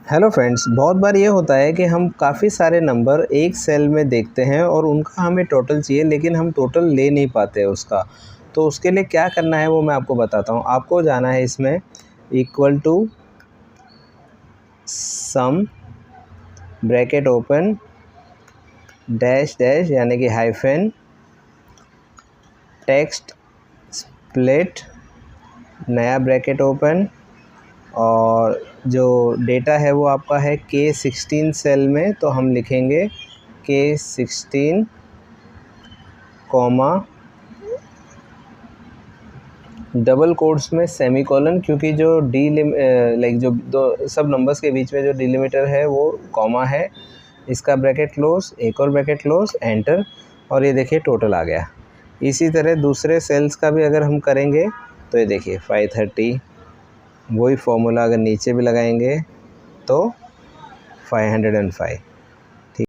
Hello friends, बहुत बार ये होता है कि हम काफ़ी सारे नंबर एक सेल में देखते हैं और उनका हमें टोटल चाहिए, लेकिन हम टोटल ले नहीं पाते उसका। तो उसके लिए क्या करना है वो मैं आपको बताता हूँ। आपको जाना है इसमें equal to sum bracket open dash dash यानी कि हाइफन टेक्स्ट स्प्लिट नया ब्रैकेट ओपन और जो डेटा है वो आपका है K16 सेल में, तो हम लिखेंगे K16 कॉमा डबल कोट्स में सेमीकोलन, क्योंकि जो जो दो सब नंबर्स के बीच में जो डिलिमिटर है वो कॉमा है। इसका ब्रैकेट क्लोज, एक और ब्रैकेट क्लोज, एंटर, और ये देखिए टोटल आ गया। इसी तरह दूसरे सेल्स का भी अगर हम करेंगे तो ये देखिए 530, वही फॉर्मूला अगर नीचे भी लगाएंगे तो 505।